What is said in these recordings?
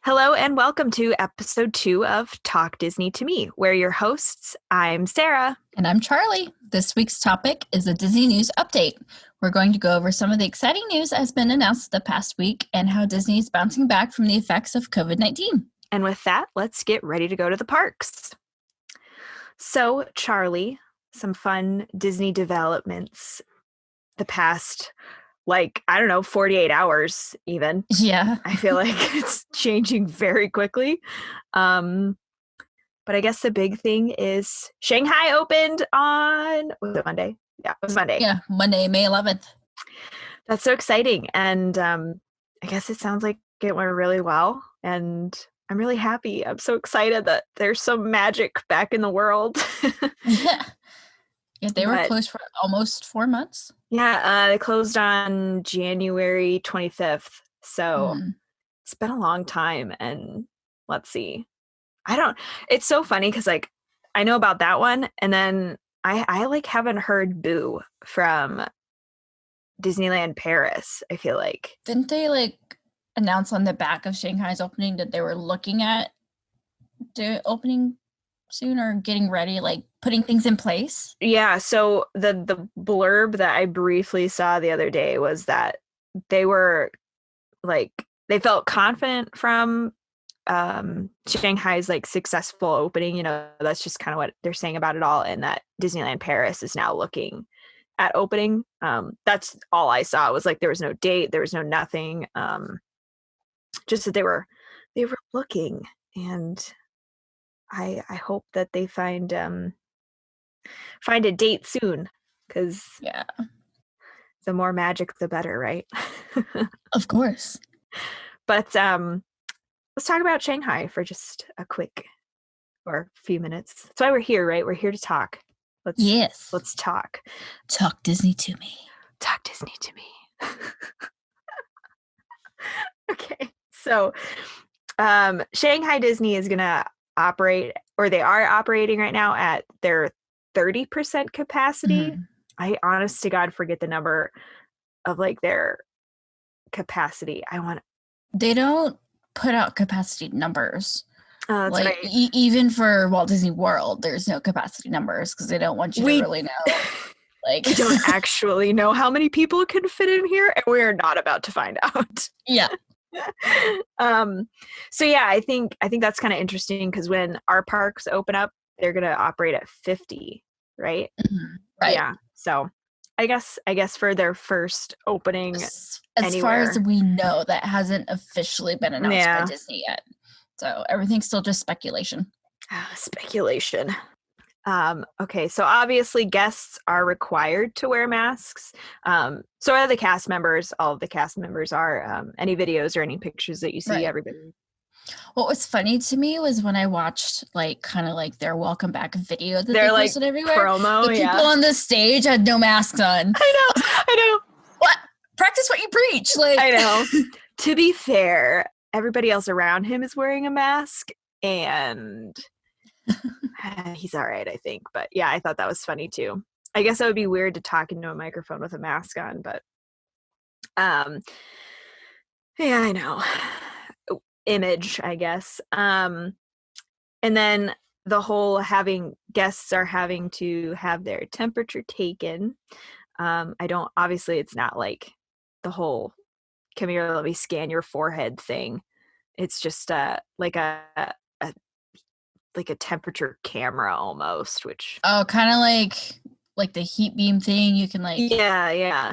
Hello and welcome to episode 2 of TalkDisney2Me. We're your hosts. I'm Sarah. And I'm Charlie. This week's topic is a Disney news update. We're going to go over some of the exciting news that has been announced the past week and how Disney is bouncing back from the effects of COVID-19. And with that, let's get ready to go to the parks. So, Charlie, some fun Disney developments the past 48 hours even. Yeah. I feel like it's changing very quickly. But I guess the big thing is Shanghai opened on, was it Monday? Yeah, it was Monday. Yeah, Monday, May 11th. That's so exciting. And I guess it sounds like it went really well. And I'm really happy. I'm so excited that there's some magic back in the world. Yeah, they were closed for almost 4 months. Yeah, they closed on January 25th. So it's been a long time. And let's see. It's so funny because I know about that one. And then I haven't heard boo from Disneyland Paris, I feel like. Didn't they announce on the back of Shanghai's opening that they were looking at the opening soon or getting ready, putting things in place? Yeah, so the blurb that I briefly saw the other day was that they were they felt confident from Shanghai's successful opening. That's just kind of what they're saying about it all, and that Disneyland Paris is now looking at opening. That's all I saw. It was there was no date, there was no nothing, just that they were looking, and I hope that they find a date soon, because yeah, the more magic the better, right? Of course. But let's talk about Shanghai for just a few minutes. That's why we're here, right? We're here to talk. Let's talk. Talk Disney to me. Talk Disney to me. Okay. So Shanghai Disney is going to operate, or they are operating right now at their 30% capacity. Mm-hmm. I honest to God forget the number of their capacity. They don't put out capacity numbers. That's right. Even for Walt Disney World, there's no capacity numbers because they don't want you to really know. We don't actually know how many people can fit in here, and we're not about to find out. Yeah. So yeah, I think that's kind of interesting because when our parks open up, they're gonna operate at 50, right? Mm-hmm. Right. Yeah. So I guess for their first opening, as far as we know, that hasn't officially been announced by Disney yet. So everything's still just speculation. Speculation. Okay, so obviously guests are required to wear masks. So are the cast members. All of the cast members are. Any videos or any pictures that you see, everybody. What was funny to me was when I watched their welcome back video that they posted everywhere. Promo, the people on the stage had no masks on. I know. What? Practice what you preach. I know. To be fair, everybody else around him is wearing a mask, and he's all right, I think. But yeah, I thought that was funny too. I guess that would be weird to talk into a microphone with a mask on, but yeah, I know. Image, I guess. And then the whole guests are having to have their temperature taken. Obviously it's not like the whole come here, let me scan your forehead thing. It's just like a temperature camera almost, which kind of like the heat beam thing. You can yeah.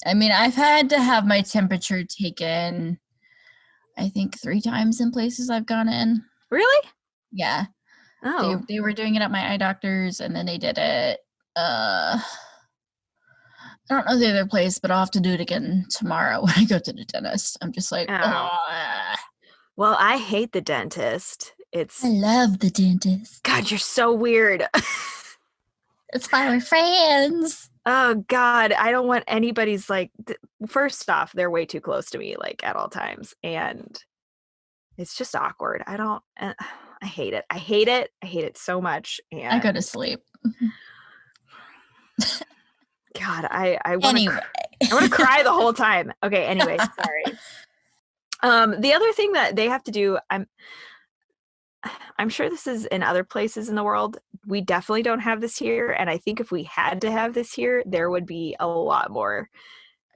I mean, I've had to have my temperature taken, I think 3 times in places I've gone in. Really? Yeah. Oh. They were doing it at my eye doctor's, and then they did it. I don't know the other place, but I'll have to do it again tomorrow when I go to the dentist. I'm just like, Well, I hate the dentist. I love the dentist. God, you're so weird. That's why we're friends. Oh God, I don't want anybody's first off, they're way too close to me at all times, and it's just awkward. I hate it. I hate it so much. And I go to sleep. God, I want to cry the whole time. Okay, anyway, sorry. The other thing that they have to do, I'm sure this is in other places in the world. We definitely don't have this here, and I think if we had to have this here, there would be a lot more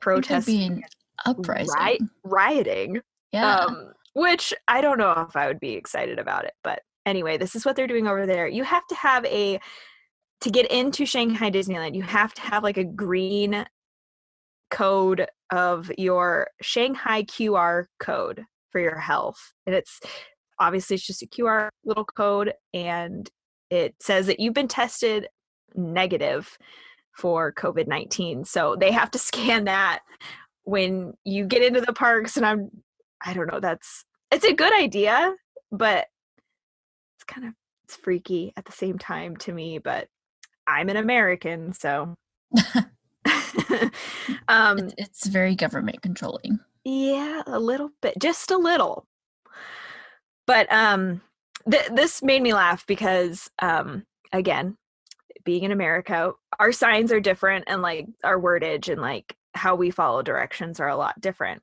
I think there'd be protesting, an uprising. rioting. Yeah. Which I don't know if I would be excited about it, but anyway, this is what they're doing over there. You have to have to get into Shanghai Disneyland, you have to have like a green code of your Shanghai QR code for your health. And it's obviously it's just a QR little code, and it says that you've been tested negative for COVID-19. So they have to scan that when you get into the parks. And I don't know, it's a good idea, but it's freaky at the same time to me, but I'm an American, so It's very government controlling. yeah, a little bit, just a little. But this made me laugh because again, being in America, our signs are different, and like our wordage and like how we follow directions are a lot different.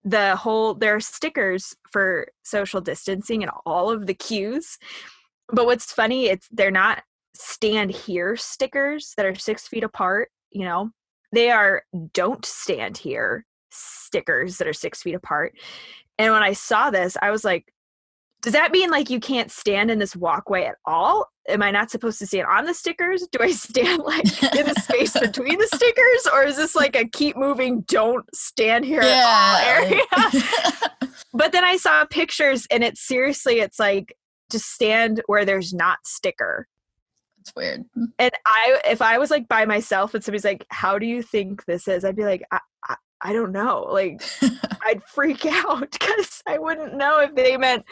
There are stickers for social distancing in all of the queues. But what's funny, they're not stand here stickers that are 6 feet apart, they are don't stand here stickers that are 6 feet apart. And when I saw this, I was like, does that mean like you can't stand in this walkway at all? Am I not supposed to stand on the stickers? Do I stand like in the space between the stickers? Or is this like a keep moving, don't stand here at all area? But then I saw pictures, and it's like, just stand where there's not sticker. It's weird. And if I was like by myself and somebody's like, how do you think this is? I'd be like, I don't know. Like, I'd freak out because I wouldn't know if they meant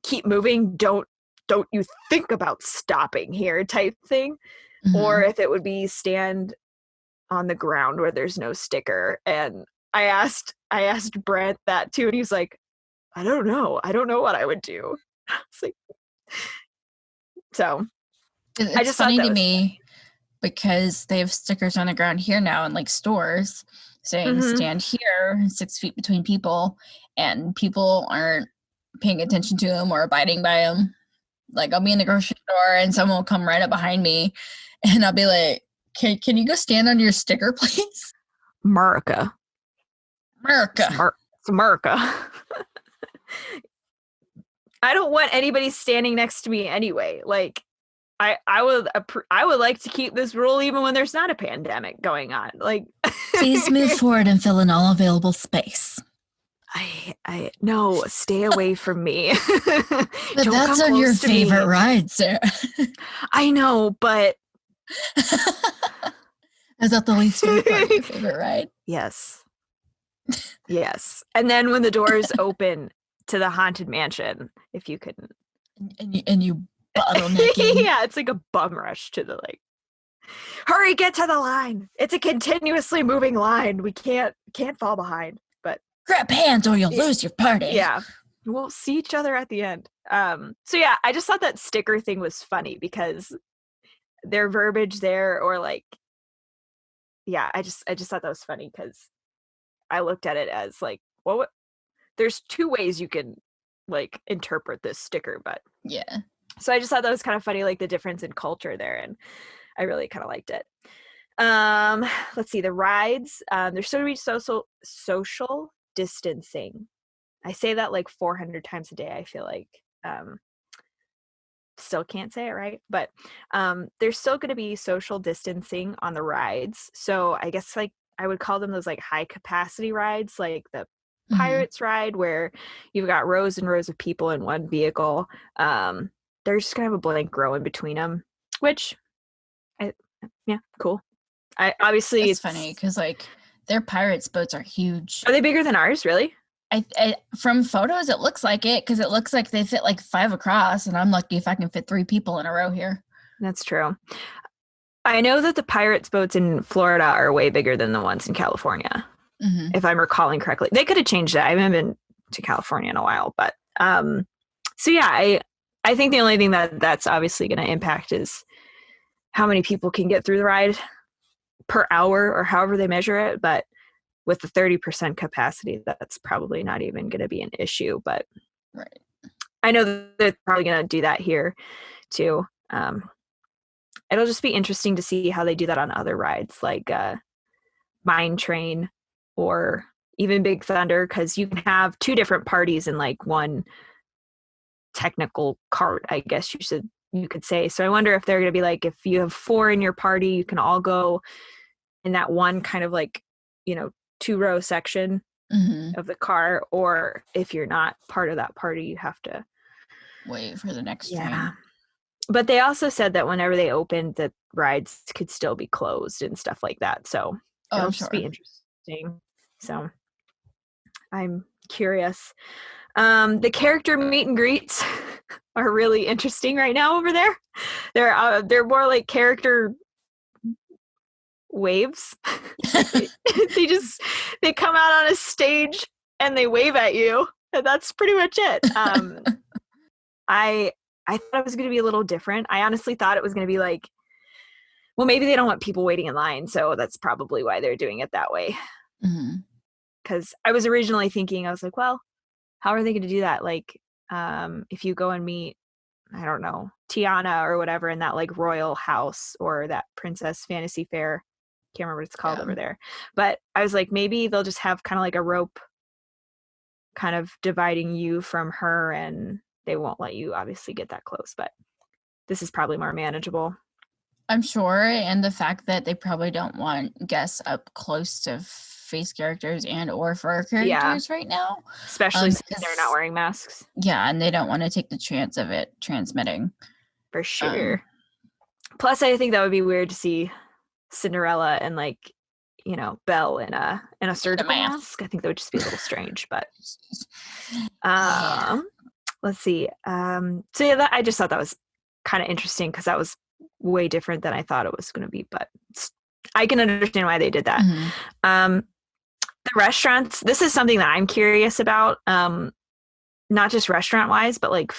keep moving, don't you think about stopping here type thing, or if it would be stand on the ground where there's no sticker. And I asked Brent that too, and he's like, I don't know what I would do. It's like, so it's I just funny thought that to was me because they have stickers on the ground here now in like stores saying stand here 6 feet between people, and people aren't paying attention to them or abiding by them. Like, I'll be in the grocery store and someone will come right up behind me, and I'll be like, can you go stand on your sticker, please? America. It's America. I don't want anybody standing next to me anyway. Like, I would like to keep this rule even when there's not a pandemic going on. Like, please move forward and fill in all available space. I no, stay away from me. But that's on your favorite ride, Sarah. I know, but is that the least favorite part of your favorite ride? Yes. And then when the doors open to the Haunted Mansion, if you couldn't, and you bottlenecking. Yeah, it's like a bum rush to the like, hurry, get to the line. It's a continuously moving line. We can't fall behind. But grab hands or you'll lose your party. Yeah, we'll see each other at the end. So yeah, I just thought that sticker thing was funny because their verbiage there, or like, yeah, I just thought that was funny because I looked at it as like, well, there's two ways you can like interpret this sticker, but yeah. So I just thought that was kind of funny, like the difference in culture there, and I really kind of liked it. Let's see, the rides. There's still going to be social distancing. I say that like 400 times a day, I feel like. Still can't say it right, but there's still going to be social distancing on the rides. So I guess like I would call them those like high capacity rides, like the Pirates ride, where you've got rows and rows of people in one vehicle. They're just gonna have a blank row in between them, which, yeah, cool. Obviously it's funny because like their Pirates boats are huge. Are they bigger than ours? Really? I from photos it looks like it, because it looks like they fit like 5 across, and I'm lucky if I can fit 3 people in a row here. That's true. I know that the Pirates boats in Florida are way bigger than the ones in California. If I'm recalling correctly. They could have changed that. I haven't been to California in a while, but so yeah, I think the only thing that's obviously going to impact is how many people can get through the ride per hour or however they measure it. But with the 30% capacity, that's probably not even going to be an issue. But right. I know that they're probably going to do that here too. It'll just be interesting to see how they do that on other rides like Mine Train or even Big Thunder, because you can have 2 different parties in like one technical cart, I guess you could say. So I wonder if they're going to be like, if you have 4 in your party, you can all go in that one kind of like, 2-row section of the car, or if you're not part of that party, you have to wait for the next train. But they also said that whenever they opened, the rides could still be closed and stuff like that. So it'll just be interesting. So I'm curious. The character meet and greets are really interesting right now over there. They're more like character waves. they come out on a stage and they wave at you. And that's pretty much it. I thought it was going to be a little different. I honestly thought it was going to be like, well, maybe they don't want people waiting in line, so that's probably why they're doing it that way. Because I was originally thinking, I was like, well, how are they going to do that? Like, if you go and meet, I don't know, Tiana or whatever in that like royal house or that Princess Fantasy Fair, can't remember what it's called over there. But I was like, maybe they'll just have kind of like a rope kind of dividing you from her, and they won't let you obviously get that close, but this is probably more manageable. I'm sure, and the fact that they probably don't want guests up close to face characters and or fur characters right now. Especially since they're not wearing masks. Yeah, and they don't want to take the chance of it transmitting. For sure. Plus, I think that would be weird to see Cinderella and like, Belle in a surgical mask. I think that would just be a little strange, but let's see. So yeah, I just thought that was kind of interesting because that was way different than I thought it was going to be, but I can understand why they did that. The restaurants, this is something that I'm curious about, not just restaurant wise, but like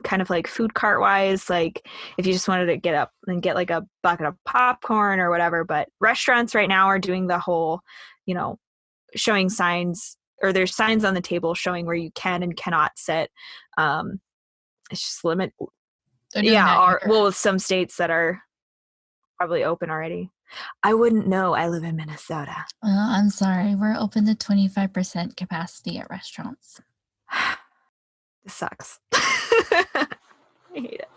kind of like food cart wise, like if you just wanted to get up and get like a bucket of popcorn or whatever. But restaurants right now are doing the whole, showing signs, or there's signs on the table showing where you can and cannot sit. It's just limit. With some states that are probably open already. I wouldn't know. I live in Minnesota. Oh, I'm sorry. We're open to 25% capacity at restaurants. This sucks. I hate it.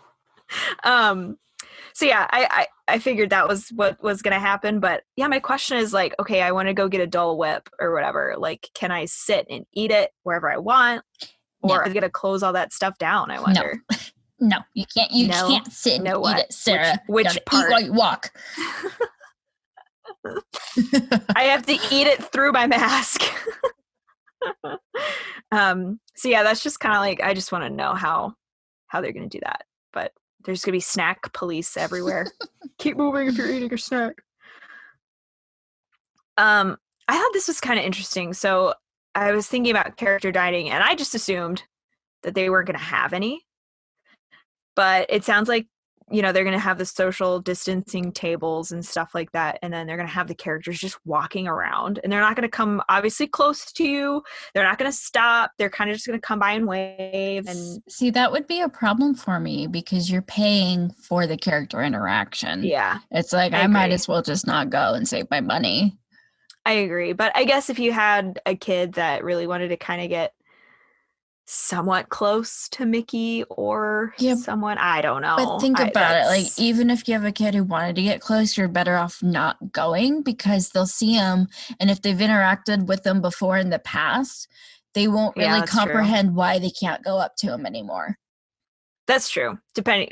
So yeah, I figured that was what was going to happen. But yeah, my question is like, okay, I want to go get a Dole Whip or whatever. Like, can I sit and eat it wherever I want? Or are they going to close all that stuff down, I wonder? No, you can't. You can't sit and eat it, Sarah. Which part? Eat while you walk. I have to eat it through my mask. So yeah, that's just kind of like, I just want to know how they're going to do that. But there's going to be snack police everywhere. Keep moving if you're eating a snack. I thought this was kind of interesting. So I was thinking about character dining, and I just assumed that they weren't going to have any. But it sounds like, they're going to have the social distancing tables and stuff like that. And then they're going to have the characters just walking around. And they're not going to come obviously close to you. They're not going to stop. They're kind of just going to come by and wave. And see, that would be a problem for me because you're paying for the character interaction. Yeah. It's like, I might as well just not go and save my money. I agree. But I guess if you had a kid that really wanted to kind of get somewhat close to Mickey or someone, I don't know. But think about it. Like, even if you have a kid who wanted to get close, you're better off not going because they'll see him. And if they've interacted with them before in the past, they won't really comprehend why they can't go up to him anymore. That's true.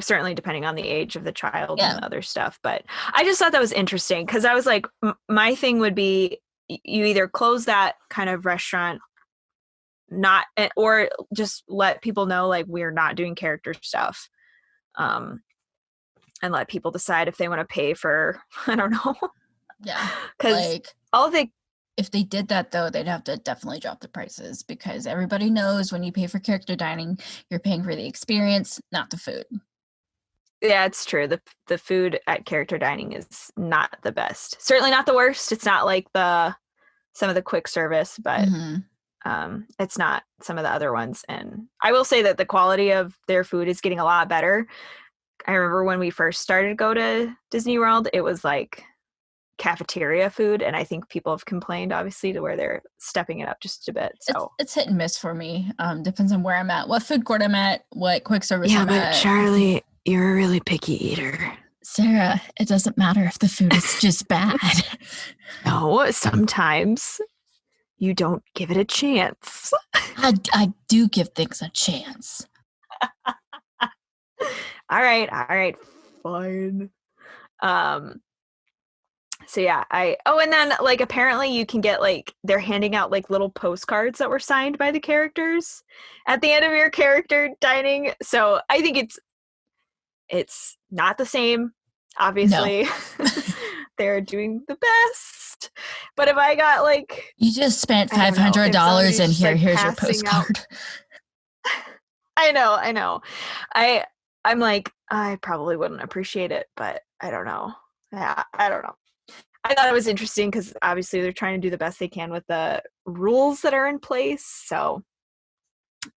Certainly depending on the age of the child and other stuff. But I just thought that was interesting because I was like, my thing would be you either close that kind of restaurant or just let people know like we're not doing character stuff, and let people decide if they want to pay for, I don't know. Yeah, because if they did that though, they'd have to definitely drop the prices because everybody knows when you pay for character dining, you're paying for the experience, not the food. Yeah, it's true. The food at character dining is not the best. Certainly not the worst. It's not like the some of the quick service, but it's not some of the other ones. And I will say that the quality of their food is getting a lot better. I remember when we first started to go to Disney World, it was like cafeteria food, and I think people have complained, obviously, to where they're stepping it up just a bit. So it's hit and miss for me. Depends on where I'm at, what food court I'm at, what quick service I'm at. Charlie, you're a really picky eater. Sarah, it doesn't matter if the food is just bad. No, sometimes you don't give it a chance. I do give things a chance. All right, fine. So yeah, and then like apparently you can get like, they're handing out like little postcards that were signed by the characters at the end of your character dining. So I think it's not the same, obviously. No. They're doing the best. But if I got like, you just spent $500 and here's your postcard. I know. I'm like, I probably wouldn't appreciate it, but I don't know. Yeah, I don't know. I thought it was interesting because obviously they're trying to do the best they can with the rules that are in place. So,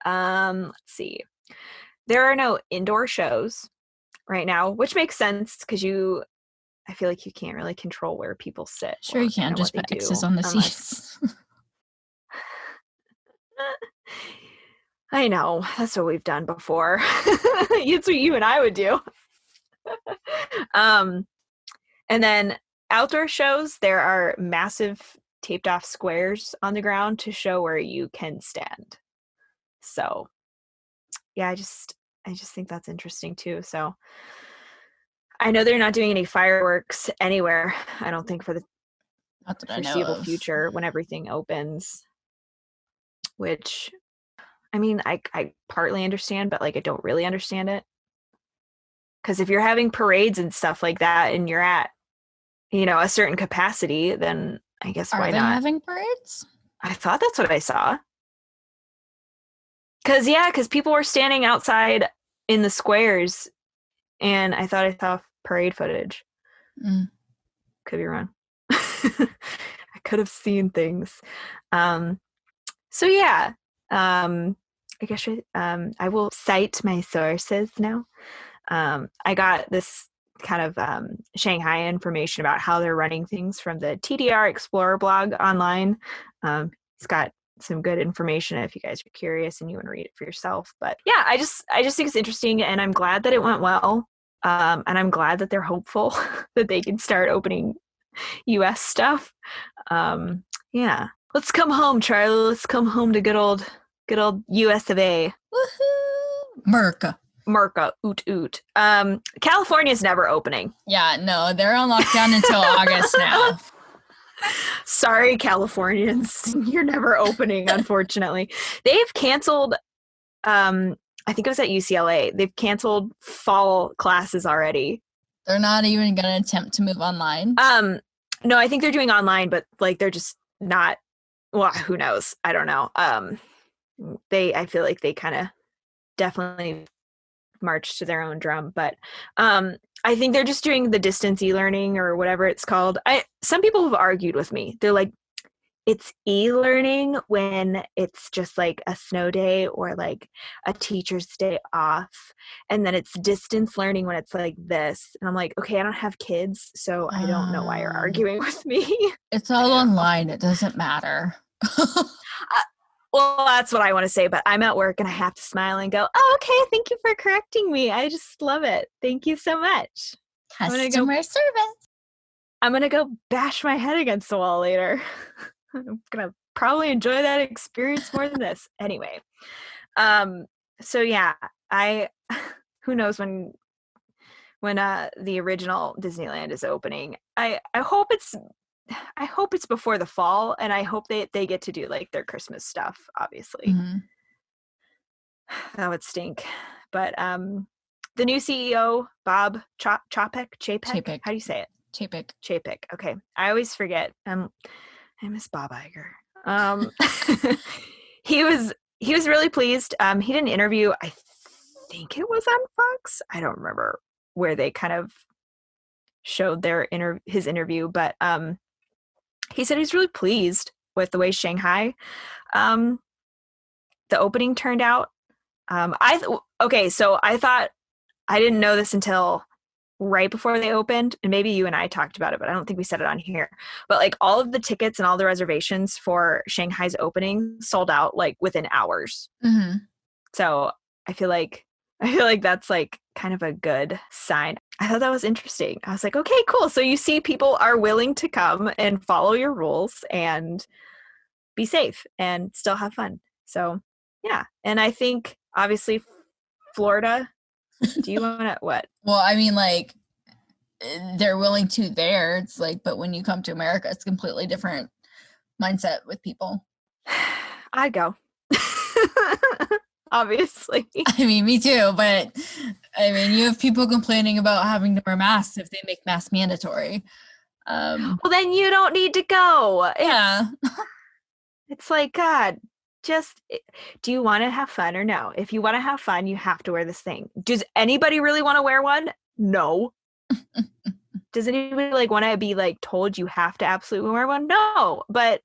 let's see. There are no indoor shows right now, which makes sense because I feel like you can't really control where people sit. Sure, you can just put X's on the seats. I know. That's what we've done before. It's what you and I would do. And then outdoor shows, there are massive taped off squares on the ground to show where you can stand. So yeah, I just think that's interesting too. So I know they're not doing any fireworks anywhere, I don't think, for the foreseeable future when everything opens, which, I mean, I partly understand, but like I don't really understand it. Because if you're having parades and stuff like that and you're at, a certain capacity, then I guess why not? Are they having parades? I thought that's what I saw. Because people were standing outside in the squares, and I thought I saw parade footage. Could be wrong. I could have seen things. So yeah, I guess I will cite my sources now. I got this kind of Shanghai information about how they're running things from the TDR Explorer blog online. It's got some good information if you guys are curious and you want to read it for yourself. But yeah, I just think it's interesting, and I'm glad that it went well. And I'm glad that they're hopeful that they can start opening US stuff. Yeah. Let's come home, Charlie. Let's come home to good old US of A. Woohoo! Merca, oot. California's never opening. Yeah, no, they're on lockdown until August now. Sorry, Californians. You're never opening, unfortunately. They've canceled, I think it was at UCLA. They've canceled fall classes already. They're not even going to attempt to move online? No, I think they're doing online, but like they're just not, well, who knows? I don't know. I feel like they kind of definitely march to their own drum, but I think they're just doing the distance e-learning or whatever it's called. Some people have argued with me. They're like, it's e-learning when it's just like a snow day or like a teacher's day off, and then it's distance learning when it's like this. And I'm like, okay, I don't have kids, so I don't know why you're arguing with me. It's all online. It doesn't matter. Well, that's what I want to say, but I'm at work and I have to smile and go, oh, okay, thank you for correcting me. I just love it. Thank you so much. Customer service. I'm going to go bash my head against the wall later. I'm going to probably enjoy that experience more than this. Anyway. So yeah, who knows when the original Disneyland is opening. I hope it's before the fall, and I hope they get to do like their Christmas stuff, obviously. Mm-hmm. That would stink. But the new CEO, Bob Chapek? How do you say it? Chapek. Okay. I always forget. I miss Bob Iger. He was really pleased. He did an interview, I think it was on Fox. I don't remember where they kind of showed his interview, but he said he's really pleased with the way Shanghai, the opening turned out. So I thought, I didn't know this until right before they opened, and maybe you and I talked about it, but I don't think we said it on here. But like all of the tickets and all the reservations for Shanghai's opening sold out like within hours. Mm-hmm. So I feel like that's like kind of a good sign. I thought that was interesting. I was like, okay, cool. So you see people are willing to come and follow your rules and be safe and still have fun. So yeah. And I think obviously Florida, do you want to what? Well, I mean, like, they're willing to there. It's like, but when you come to America, it's a completely different mindset with people. I'd go. Obviously. I mean, me too, but I mean, you have people complaining about having to wear masks if they make masks mandatory. Well, then you don't need to go. Yeah. It's like, God, just, do you want to have fun or no? If you want to have fun, you have to wear this thing. Does anybody really want to wear one? No. Does anybody like want to be like told you have to absolutely wear one? No. But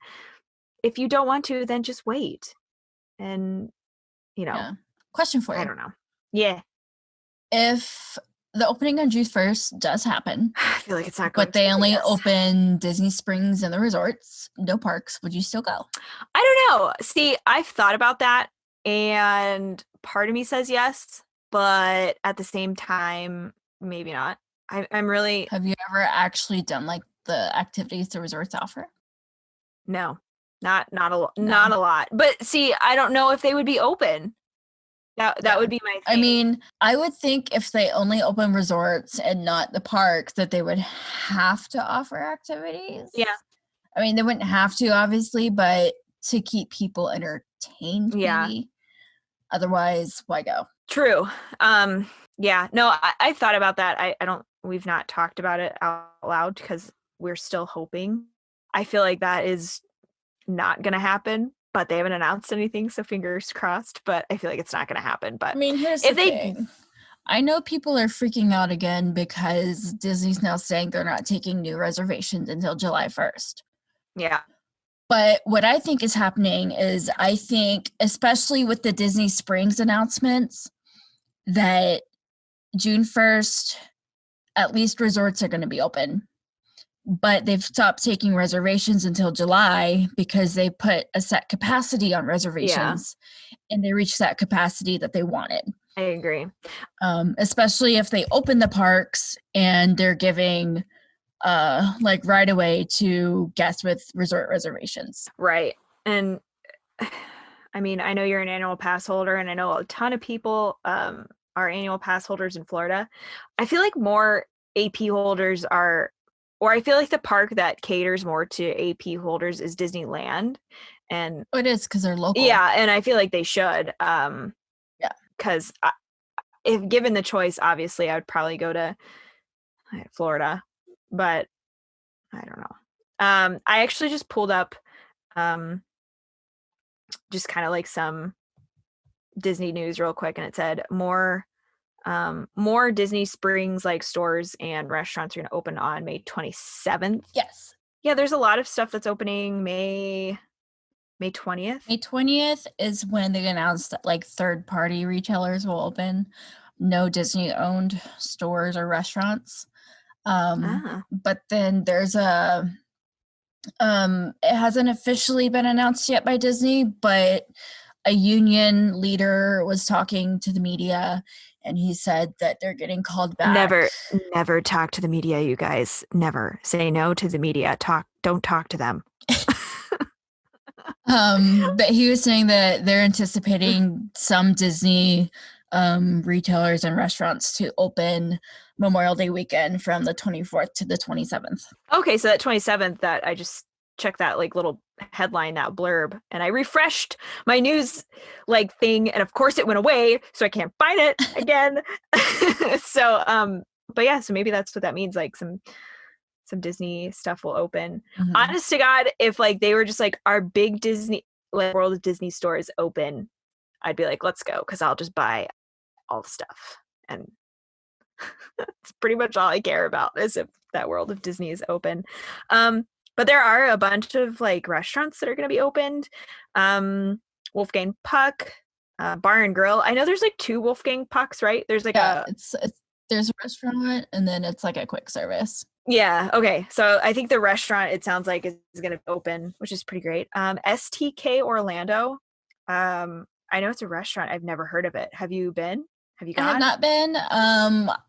if you don't want to, then just wait. And, Yeah. Question for you. I don't know. Yeah. If the opening on June 1st does happen, I feel like it's not going but they to, only yes. open Disney Springs and the resorts, no parks, would you still go? I don't know. See, I've thought about that, and part of me says yes, but at the same time, maybe not. I'm really Have you ever actually done like the activities the resorts offer? no, not a lot. But see, I don't know if they would be open. That would be my thing. I mean, I would think if they only open resorts and not the parks, that they would have to offer activities. Yeah. I mean, they wouldn't have to, obviously, but to keep people entertained, maybe. Otherwise, why go? True. Yeah. No, I've thought about that. We've not talked about it out loud because we're still hoping. I feel like that is not going to happen, but they haven't announced anything, so fingers crossed. But I feel like it's not going to happen. But I mean, here's the thing. I know people are freaking out again because Disney's now saying they're not taking new reservations until July 1st. Yeah. But what I think is happening is I think, especially with the Disney Springs announcements, that June 1st, at least resorts are going to be open. But they've stopped taking reservations until July because they put a set capacity on reservations and they reached that capacity that they wanted. I agree. Especially if they open the parks and they're giving like right away to guests with resort reservations. Right. And I mean, I know you're an annual pass holder, and I know a ton of people are annual pass holders in Florida. I feel like more AP holders are, or I feel like the park that caters more to AP holders is Disneyland. And it is because they're local. Yeah, and I feel like they should. Because if given the choice, obviously I would probably go to Florida, but I don't know. I actually just pulled up just kind of like some Disney news real quick, and it said more Disney Springs like stores and restaurants are going to open on May 27th. Yes. Yeah, there's a lot of stuff that's opening May 20th. May 20th is when they announced that like third-party retailers will open. No Disney-owned stores or restaurants. But then there's it hasn't officially been announced yet by Disney, but a union leader was talking to the media and he said that they're getting called back. Never talk to the media, you guys. Never say no to the media. Don't talk to them. But he was saying that they're anticipating some Disney retailers and restaurants to open Memorial Day weekend from the 24th to the 27th. Okay, so that 27th, that I just checked that like little headline, that blurb, and I refreshed my news like thing, and of course it went away, so I can't find it again. So but yeah, so maybe that's what that means, like some Disney stuff will open. Mm-hmm. Honest to God, if like they were just like our big Disney, like World of Disney stores open, I'd be like, let's go, because I'll just buy all the stuff. And that's pretty much all I care about, is if that World of Disney is open. But there are a bunch of like restaurants that are going to be opened. Wolfgang Puck, Bar and Grill. I know there's like 2 Wolfgang Pucks, right? There's like it's there's a restaurant and then it's like a quick service. Yeah. Okay. So I think the restaurant, it sounds like, is going to open, which is pretty great. STK Orlando. I know it's a restaurant. I've never heard of it. Have you been? Have you I have gone? not been.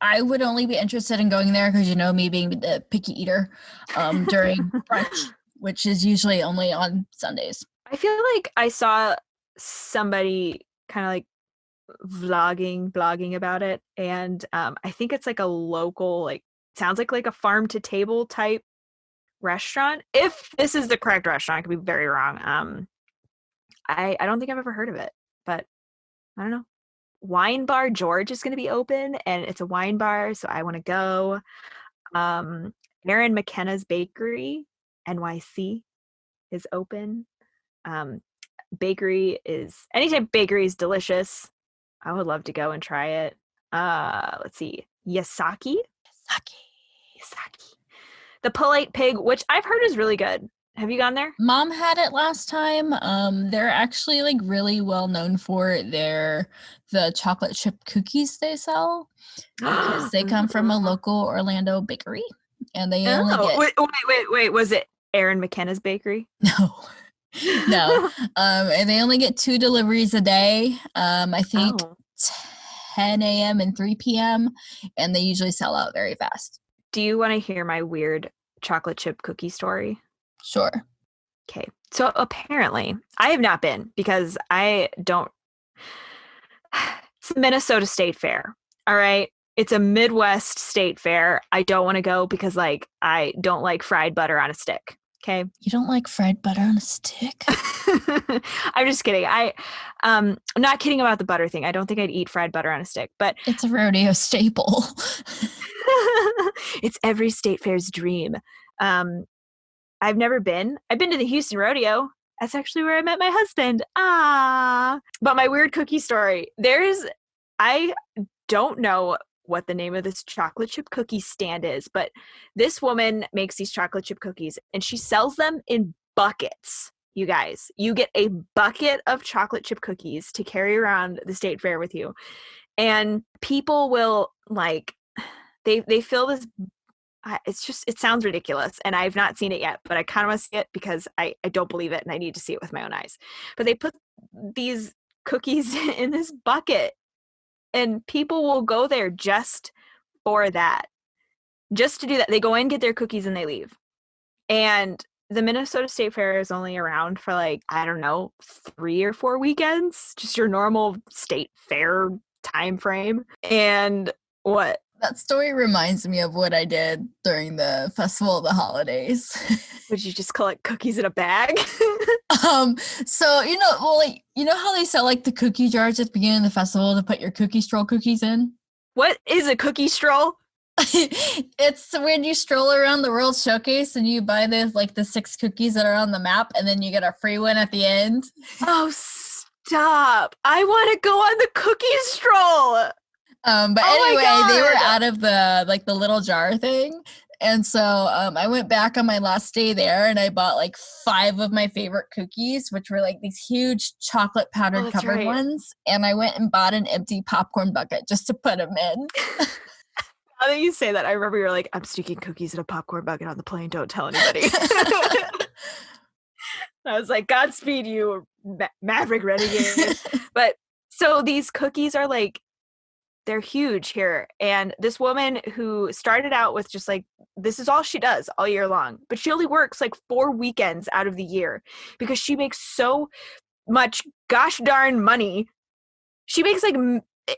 I would only be interested in going there because me being the picky eater during brunch, which is usually only on Sundays. I feel like I saw somebody kind of like blogging about it, and I think it's like a local, like, sounds like a farm to table type restaurant. If this is the correct restaurant, I could be very wrong. I don't think I've ever heard of it, but I don't know. Wine Bar George is going to be open, and it's a wine bar, so I want to go. Aaron McKenna's Bakery, NYC, is open. Bakery is, anytime bakery is delicious, I would love to go and try it. Let's see. Yasaki. The Polite Pig, which I've heard is really good. Have you gone there? Mom had it last time. They're actually like really well known for the chocolate chip cookies they sell because they come from a local Orlando bakery, and they only get. Wait. Was it Aaron McKenna's Bakery? No. And they only get 2 deliveries a day. I think 10 a.m. and 3 p.m. and they usually sell out very fast. Do you want to hear my weird chocolate chip cookie story? Sure. Okay. So apparently, I have not been because I don't. It's the Minnesota State Fair. All right. It's a Midwest state fair. I don't want to go because, like, I don't like fried butter on a stick. Okay. You don't like fried butter on a stick? I'm just kidding. I'm not kidding about the butter thing. I don't think I'd eat fried butter on a stick, but it's a rodeo staple. It's every state fair's dream. I've never been. I've been to the Houston Rodeo. That's actually where I met my husband. But my weird cookie story. I don't know what the name of this chocolate chip cookie stand is, but this woman makes these chocolate chip cookies and she sells them in buckets. You guys, you get a bucket of chocolate chip cookies to carry around the state fair with you. And people will, like, they fill this. It sounds ridiculous, and I've not seen it yet, but I kind of want to see it because I don't believe it and I need to see it with my own eyes. But they put these cookies in this bucket, and people will go there just for that, just to do that. They go in, get their cookies, and they leave. And the Minnesota State Fair is only around for, like, I don't know, 3 or 4 weekends, just your normal state fair time frame. And what? That story reminds me of what I did during the Festival of the Holidays. Would you just collect cookies in a bag? So, you know how they sell like the cookie jars at the beginning of the festival to put your cookie stroll cookies in? What is a cookie stroll? It's when you stroll around the World Showcase and you buy the 6 cookies that are on the map and then you get a free one at the end. Oh, stop. I want to go on the cookie stroll. But anyway, they were out of the little jar thing. And so I went back on my last day there and I bought like 5 of my favorite cookies, which were like these huge chocolate powdered covered ones. And I went and bought an empty popcorn bucket just to put them in. Now that you say that, I remember you're like, I'm sticking cookies in a popcorn bucket on the plane. Don't tell anybody. I was like, Godspeed, you Maverick Renegade. But so these cookies are like, they're huge here. And this woman who started out with just like, this is all she does all year long, but she only works like 4 weekends out of the year because she makes so much gosh darn money. She makes like,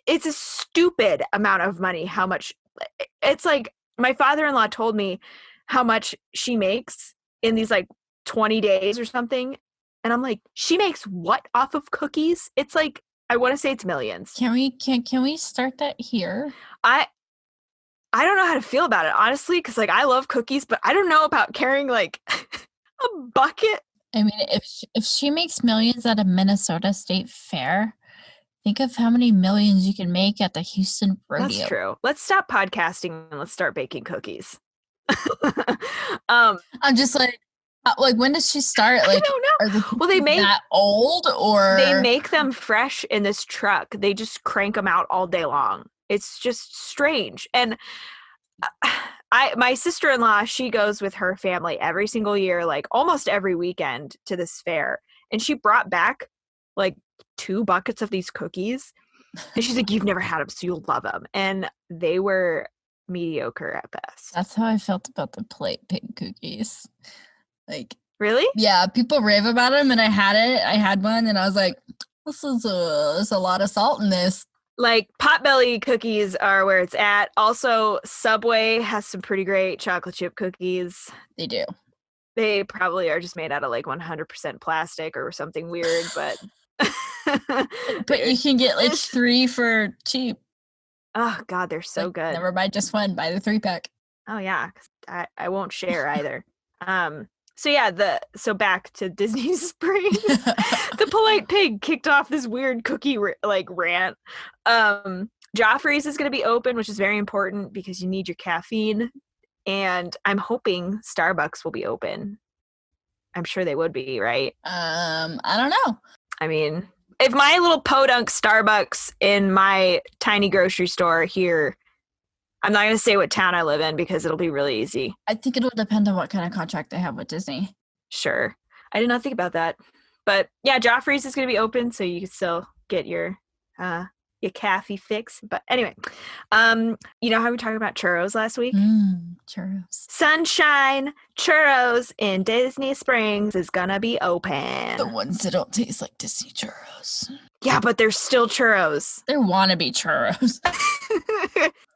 it's a stupid amount of money. How much, it's like, my father-in-law told me how much she makes in these like 20 days or something. And I'm like, she makes what off of cookies? It's like, I want to say it's millions. Can we start that here? I don't know how to feel about it, honestly, because like I love cookies, but I don't know about carrying like a bucket. I mean, if she makes millions at a Minnesota State Fair, think of how many millions you can make at the Houston Rodeo. That's true. Let's stop podcasting and let's start baking cookies. I'm just like, Like, when does she start? Like, I don't know. are the Well, they make that old, or they make them fresh in this truck. They just crank them out all day long. It's just strange. And my sister-in-law, she goes with her family every single year, like almost every weekend to this fair. And she brought back like 2 buckets of these cookies. And she's like, you've never had them, so you'll love them. And they were mediocre at best. That's how I felt about the plate pig cookies. Like, really? Yeah, people rave about them, and I had it. I had one, and I was like, there's a lot of salt in this. Like, Potbelly cookies are where it's at. Also, Subway has some pretty great chocolate chip cookies. They do. They probably are just made out of like 100% plastic or something weird, but but you can get like 3 for cheap. Oh God, they're so good. Never buy just one, buy the 3-pack. Oh yeah, I won't share either. So back to Disney Springs. The Polite Pig kicked off this weird cookie rant. Joffrey's is going to be open, which is very important because you need your caffeine. And I'm hoping Starbucks will be open. I'm sure they would be, right? I don't know. I mean, if my little podunk Starbucks in my tiny grocery store here, I'm not going to say what town I live in because it'll be really easy. I think it'll depend on what kind of contract they have with Disney. Sure. I did not think about that. But yeah, Joffrey's is going to be open, so you can still get your caffee fix. But anyway, you know how we talked about churros last week? Churros. Sunshine Churros in Disney Springs is going to be open. The ones that don't taste like Disney churros. Yeah, but they're still churros. They're wannabe churros.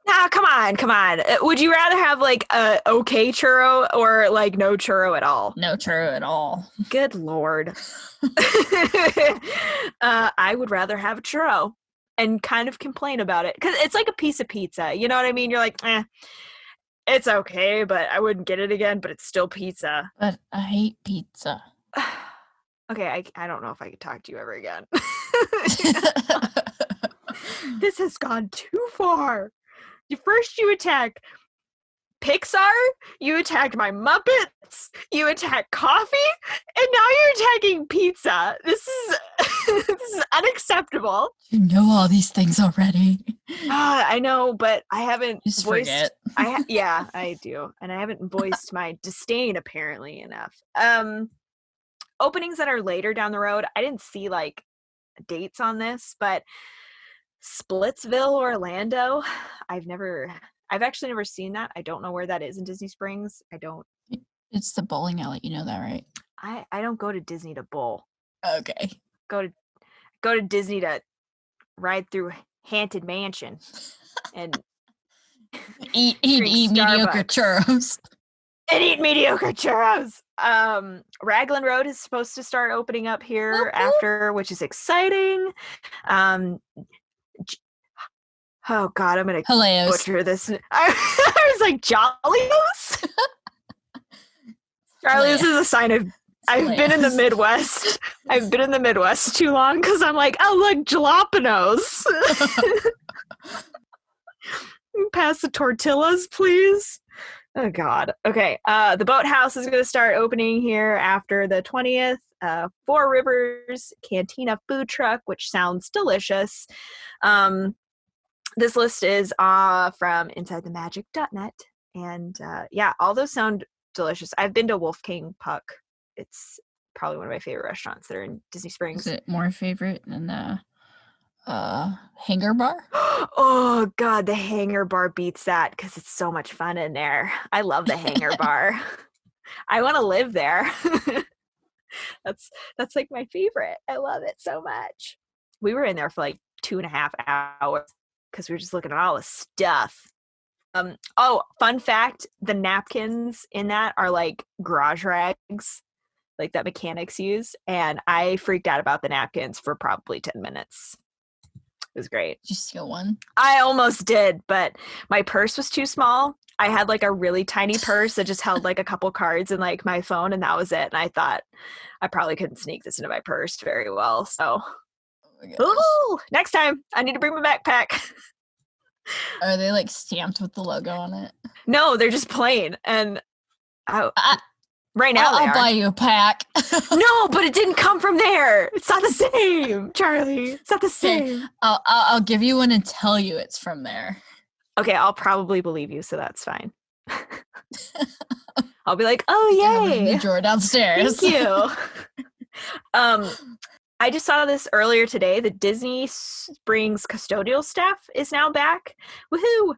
Nah, come on. Would you rather have like a okay churro or like no churro at all? No churro at all. Good Lord. I would rather have a churro and kind of complain about it because it's like a piece of pizza. You know what I mean? You're like, it's okay, but I wouldn't get it again, but it's still pizza. But I hate pizza. Okay, I don't know if I could talk to you ever again. This has gone too far. First you attack Pixar, you attacked my Muppets, you attacked coffee, and now you're attacking pizza. This is unacceptable. You know all these things already. I know, but I haven't Just voiced. Forget. Yeah, I do, and I haven't voiced my disdain apparently enough. Openings that are later down the road. I didn't see like dates on this, but Splitsville, Orlando. I've actually never seen that. I don't know where that is in Disney Springs. It's the bowling alley. You know that, right? I don't go to Disney to bowl. Okay. Go to Disney to ride through Haunted Mansion and eat mediocre churros. And eat mediocre churros. Raglan Road is supposed to start opening up here after, which is exciting. Oh God, I'm gonna butcher this. I was like, Jollios? Jollios is a sign of I've been in the Midwest. I've been in the Midwest too long because I'm like, oh look, jalapenos. Pass the tortillas, please. Oh God. Okay. The Boathouse is gonna start opening here after the 20th. Four Rivers Cantina food truck, which sounds delicious. This list is from InsideTheMagic.net. And yeah, all those sound delicious. I've been to Wolf King Puck. It's probably one of my favorite restaurants that are in Disney Springs. Is it more favorite than Hangar Bar? Oh God, the Hangar Bar beats that because it's so much fun in there. I love the Hangar Bar. I want to live there. That's like my favorite. I love it so much. We were in there for like 2.5 hours because we were just looking at all the stuff. Fun fact, the napkins in that are like garage rags, like that mechanics use, and I freaked out about the napkins for probably 10 minutes. It was great. Did you steal one? I almost did, but my purse was too small. I had like a really tiny purse that just held like a couple cards and like my phone, and that was it. And I thought I probably couldn't sneak this into my purse very well. So, next time I need to bring my backpack. Are they like stamped with the logo on it? No, they're just plain. And Right now they I'll are. buy you a pack. No, but it didn't come from there. It's not the same, Charlie. It's not the same. I'll give you one and tell you it's from there. Okay, I'll probably believe you, so that's fine. I'll be like, oh, yay. The drawer downstairs. Thank you. I just saw this earlier today. The Disney Springs custodial staff is now back. Woohoo!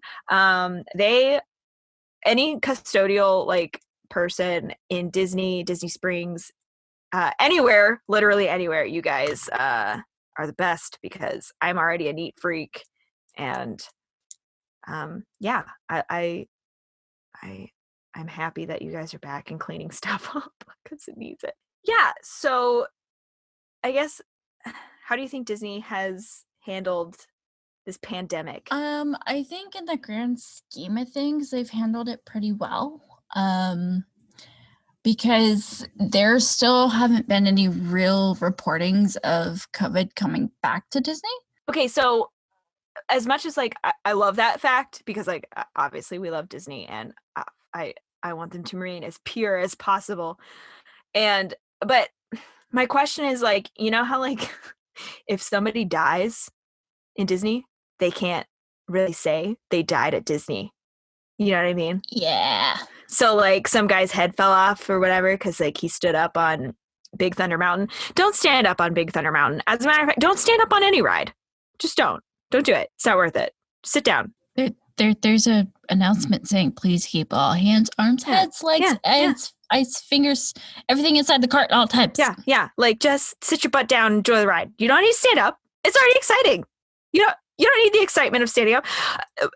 Any custodial like person in Disney Springs, anywhere, literally anywhere, you guys are the best because I'm already a neat freak, and yeah, I'm happy that you guys are back and cleaning stuff up because it needs it. Yeah, so I guess, how do you think Disney has handled this pandemic? I think in the grand scheme of things, they've handled it pretty well. Because there still haven't been any real reportings of COVID coming back to Disney. Okay, so as much as like I love that fact because like obviously we love Disney and I want them to remain as pure as possible. But my question is like, you know how like if somebody dies in Disney, they can't really say they died at Disney. You know what I mean? Yeah. So like some guy's head fell off or whatever because like he stood up on Big Thunder Mountain. Don't stand up on Big Thunder Mountain. As a matter of fact, don't stand up on any ride. Just don't. Don't do it. It's not worth it. Sit down. There's a announcement saying please keep all hands, arms, heads, legs, ice, fingers, everything inside the cart at all times. Yeah. Like just sit your butt down and enjoy the ride. You don't need to stand up. It's already exciting. You don't need the excitement of standing up.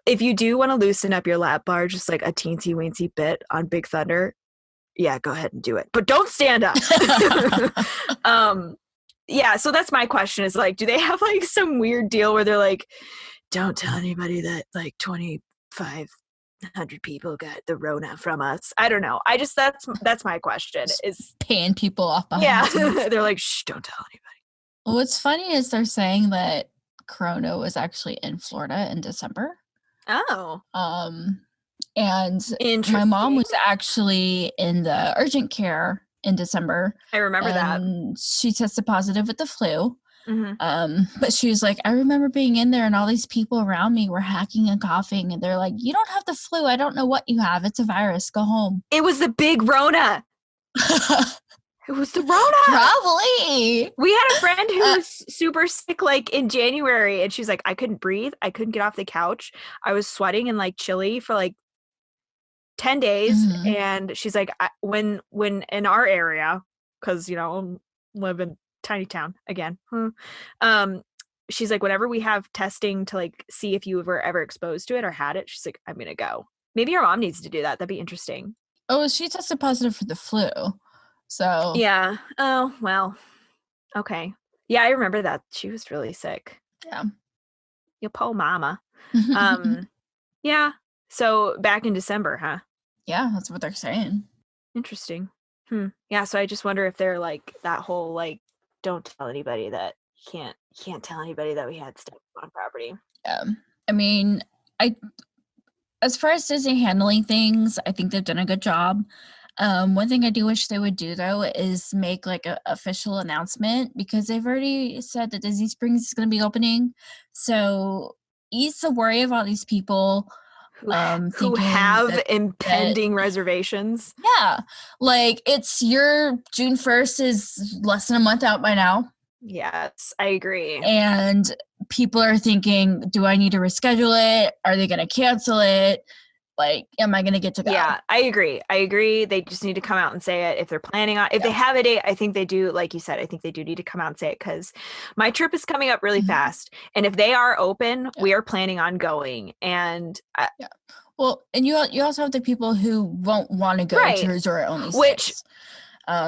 If you do want to loosen up your lap bar, just like a teensy weensy bit on Big Thunder, yeah, go ahead and do it. But don't stand up. Yeah, so that's my question is like, do they have like some weird deal where they're like, don't tell anybody that like 2,500 people got the Rona from us? I don't know. That's my question is paying people off behind yeah. They're like, shh, don't tell anybody. Well, what's funny is they're saying that Corona was actually in Florida in December. Oh. And my mom was actually in the urgent care in December. I remember that. She tested positive with the flu. Mm-hmm. But she was like, I remember being in there and all these people around me were hacking and coughing and they're like, you don't have the flu. I don't know what you have. It's a virus. Go home. It was the big Rona. It was the Rona. Probably. We had a friend who was super sick like in January and she's like, I couldn't breathe. I couldn't get off the couch. I was sweating and like chilly for like 10 days. Mm-hmm. And she's like, when in our area, because, you know, live in tiny town again. She's like, whenever we have testing to like see if you were ever exposed to it or had it, she's like, I'm going to go. Maybe your mom needs to do that. That'd be interesting. Oh, she tested positive for the flu. So. Yeah. Oh, well. Okay. Yeah, I remember that. She was really sick. Yeah. Your poor mama. Yeah. So back in December, huh? Yeah, that's what they're saying. Interesting. Yeah, so I just wonder if they're like that whole like don't tell anybody that you can't tell anybody that we had stuff on property. Yeah. I mean, as far as Disney handling things, I think they've done a good job. One thing I do wish they would do though is make like an official announcement because they've already said that Disney Springs is going to be opening. So ease the worry of all these people who have impending reservations. Yeah. Like it's your June 1st is less than a month out by now. Yes, I agree. And people are thinking, do I need to reschedule it? Are they going to cancel it? Like, am I going to get to go? Yeah, I agree. They just need to come out and say it if they're planning on. If they have a date, I think they do. Like you said, I think they do need to come out and say it because my trip is coming up really fast. And if they are open, we are planning on going. And well, and you also have the people who won't want to go to resort only stays.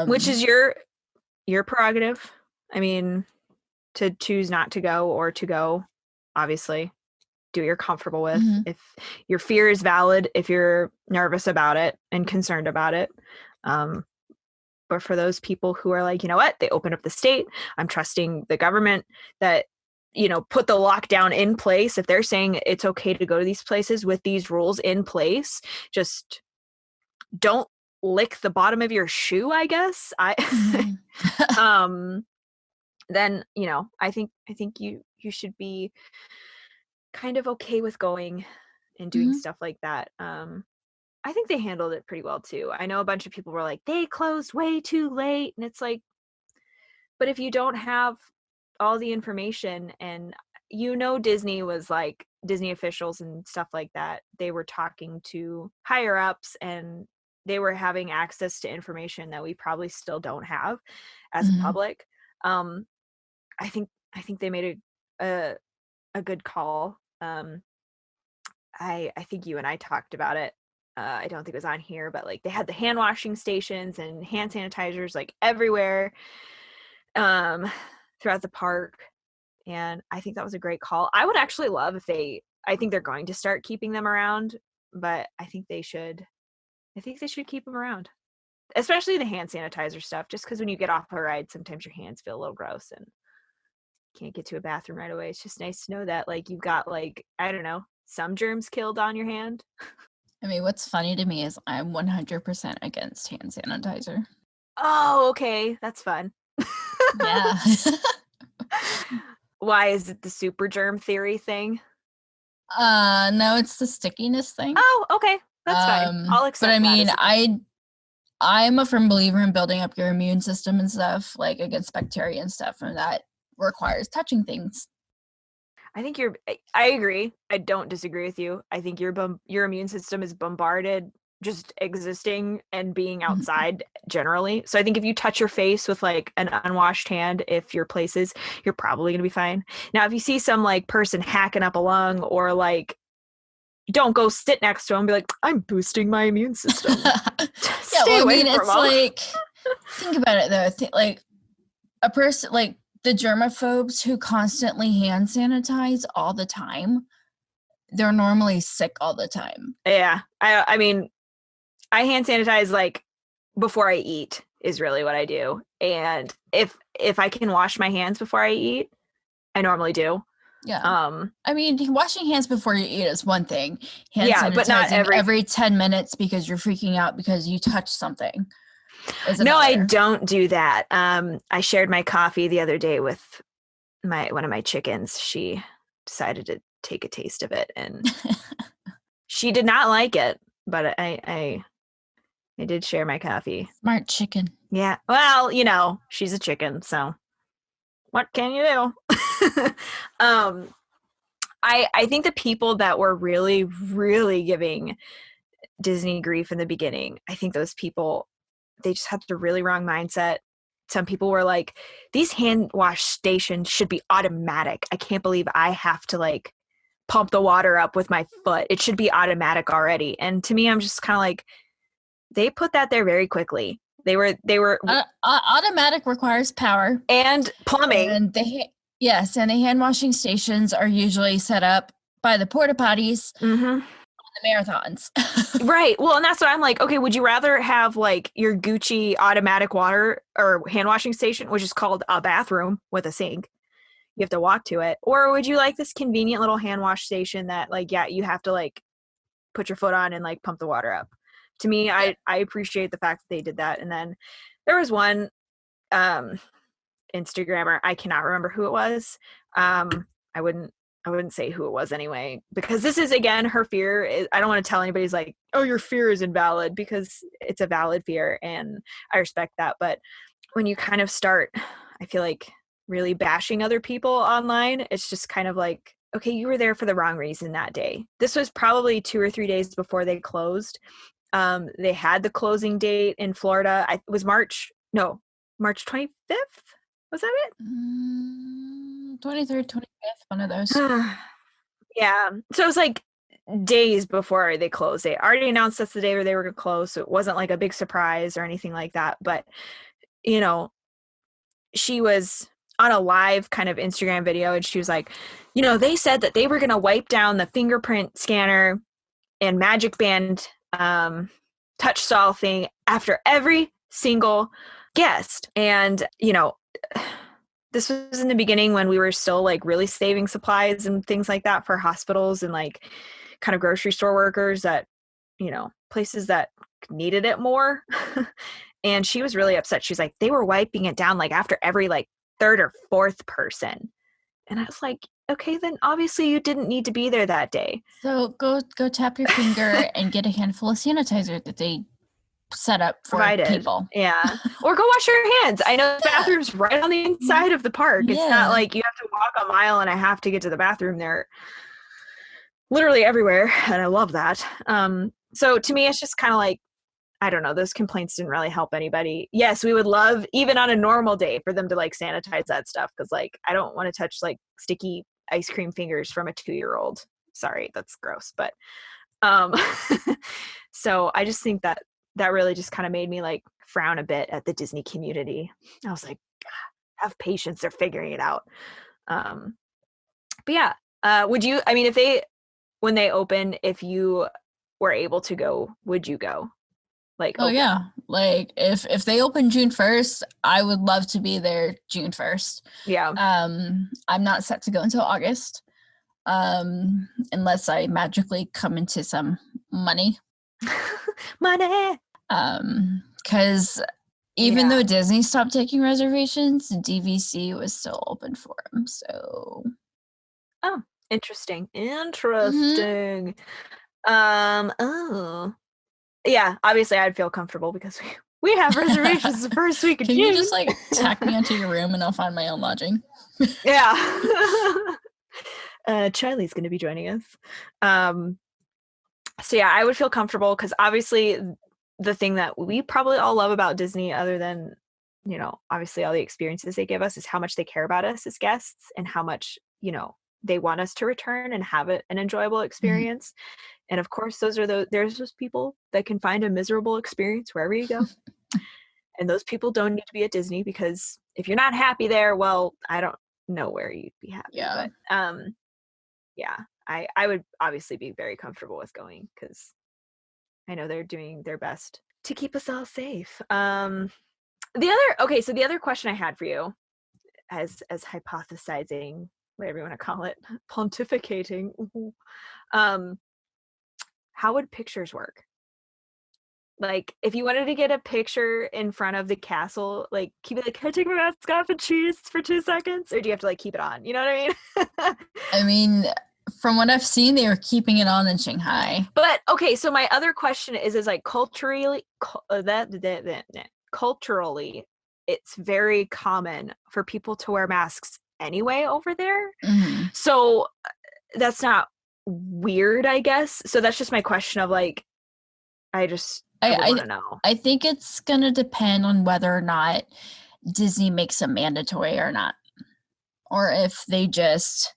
Which is your prerogative. I mean, to choose not to go or to go, obviously. Do what you're comfortable with. If your fear is valid, if you're nervous about it and concerned about it. But for those people who are like, you know what, they open up the state, I'm trusting the government that, you know, put the lockdown in place. If they're saying it's okay to go to these places with these rules in place, just don't lick the bottom of your shoe, I guess. Then, you know, I think you should be kind of okay with going and doing stuff like that. I think they handled it pretty well too. I know a bunch of people were like, they closed way too late. And it's like, but if you don't have all the information, and you know, Disney was like, Disney officials and stuff like that, they were talking to higher ups and they were having access to information that we probably still don't have as a public. I think they made a good call. I think you and I talked about it. I don't think it was on here, but like they had the hand washing stations and hand sanitizers like everywhere throughout the park. And I think that was a great call. I would actually love if I think they're going to start keeping them around, but I think they should keep them around, especially the hand sanitizer stuff, just because when you get off a ride, sometimes your hands feel a little gross and can't get to a bathroom right away. It's just nice to know that like you've got like, I don't know, some germs killed on your hand. I mean, what's funny to me is I'm 100% against hand sanitizer. Oh, okay. That's fun. Yeah. Why is it the super germ theory thing? No, it's the stickiness thing. Oh, okay. That's fine. I'll accept but I mean, that I'm a firm believer in building up your immune system and stuff, like against bacteria and stuff, and that requires touching things. I agree. I don't disagree with you. I think your immune system is bombarded just existing and being outside generally. So I think if you touch your face with like an unwashed hand, if your places, you're probably going to be fine. Now, if you see some like person hacking up a lung or like, don't go sit next to them and be like, I'm boosting my immune system. It's like, think about it though. Like a person, like the germaphobes who constantly hand sanitize all the time, they're normally sick all the time. Yeah. I mean, I hand sanitize like before I eat is really what I do. And if I can wash my hands before I eat, I normally do. Yeah. I mean, washing hands before you eat is one thing. Hand sanitizing but not every 10 minutes because you're freaking out because you touched something. No, I don't do that. I shared my coffee the other day with one of my chickens. She decided to take a taste of it and she did not like it, but I did share my coffee. Smart chicken. Yeah. Well, you know, she's a chicken, so what can you do? I think the people that were really, really giving Disney grief in the beginning, I think those people, they just had the really wrong mindset. Some people were like, these hand wash stations should be automatic. I can't believe I have to like pump the water up with my foot. It should be automatic already. And to me, I'm just kind of like, they put that there very quickly. They were automatic requires power and plumbing. And the hand washing stations are usually set up by the porta potties on the marathons. Right. Well, and that's what I'm like, okay, would you rather have like your Gucci automatic water or hand washing station, which is called a bathroom with a sink? You have to walk to it. Or would you like this convenient little hand wash station that like, yeah, you have to like put your foot on and like pump the water up? To me, I appreciate the fact that they did that. And then there was one Instagrammer, I cannot remember who it was. I wouldn't say who it was anyway, because this is, again, her fear. I don't want to tell anybody's like, oh, your fear is invalid, because it's a valid fear and I respect that. But when you kind of start, I feel like, really bashing other people online, it's just kind of like, okay, you were there for the wrong reason that day. This was probably 2 or 3 days before they closed. They had the closing date in Florida. It was March 25th. Was that it? 23rd, 25th, one of those. Yeah. So it was like days before they closed. They already announced that's the day where they were going to close. So it wasn't like a big surprise or anything like that. But, you know, she was on a live kind of Instagram video and she was like, you know, they said that they were going to wipe down the fingerprint scanner and Magic Band touch style thing after every single guest. And, you know, this was in the beginning when we were still like really saving supplies and things like that for hospitals and like kind of grocery store workers, that, you know, places that needed it more. And she was really upset. She's like, they were wiping it down like after every like third or fourth person. And I was like, okay, then obviously you didn't need to be there that day. So go tap your finger and get a handful of sanitizer that they set up for Provided. people. Yeah. Or go wash your hands. I know the bathroom's right on the inside of the park. It's not like you have to walk a mile and a half to get to the bathroom. They're literally everywhere. And I love that. So to me, it's just kind of like, I don't know, those complaints didn't really help anybody. Yes, we would love, even on a normal day, for them to like sanitize that stuff. Cause like, I don't want to touch like sticky ice cream fingers from a 2-year-old. Sorry, that's gross. But so I just think that really just kind of made me like frown a bit at the Disney community. I was like, have patience, they're figuring it out. But yeah, would you, I mean, when they open, if you were able to go, would you go? Like, oh yeah, like if they open June 1st, I would love to be there June 1st. Yeah. I'm not set to go until August, unless I magically come into some money. Money. Because even though Disney stopped taking reservations, DVC was still open for them. So, oh, interesting. Mm-hmm. Oh. Yeah, obviously I'd feel comfortable because we have reservations the first week of June. Can you just like tack me into your room and I'll find my own lodging? Yeah. Charlie's going to be joining us. So yeah, I would feel comfortable because obviously the thing that we probably all love about Disney, other than, you know, obviously all the experiences they give us, is how much they care about us as guests and how much, you know, they want us to return and have an enjoyable experience. Mm-hmm. And of course, there's those people that can find a miserable experience wherever you go. And those people don't need to be at Disney, because if you're not happy there, well, I don't know where you'd be happy. Yeah. But yeah, I would obviously be very comfortable with going, because I know they're doing their best to keep us all safe. So the other question I had for you, as hypothesizing, whatever you want to call it, pontificating, how would pictures work? Like, if you wanted to get a picture in front of the castle, like, can you be like, can I take my mask off and cheese for 2 seconds? Or do you have to like keep it on? You know what I mean? I mean, from what I've seen, they were keeping it on in Shanghai. But okay, so my other question is like culturally, culturally, it's very common for people to wear masks anyway over there. Mm-hmm. So that's not weird, I guess. So that's just my question of like, I want to know. I think it's going to depend on whether or not Disney makes them mandatory or not. Or if they just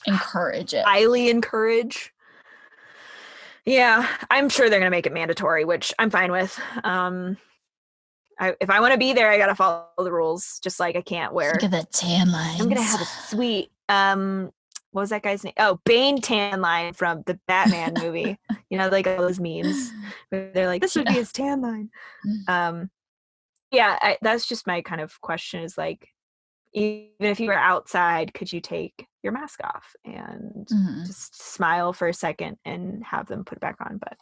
encourage it. Highly encourage. Yeah, I'm sure they're going to make it mandatory, which I'm fine with. If I want to be there, I got to follow the rules. Just like I can't wear. Look at that tan line. I'm going to have a sweet, what was that guy's name? Oh, Bane tan line from the Batman movie. You know, like all those memes where they're like, this would be his tan line. Yeah, that's just my kind of question, is like, even if you were outside, could you take your mask off and just smile for a second and have them put it back on? But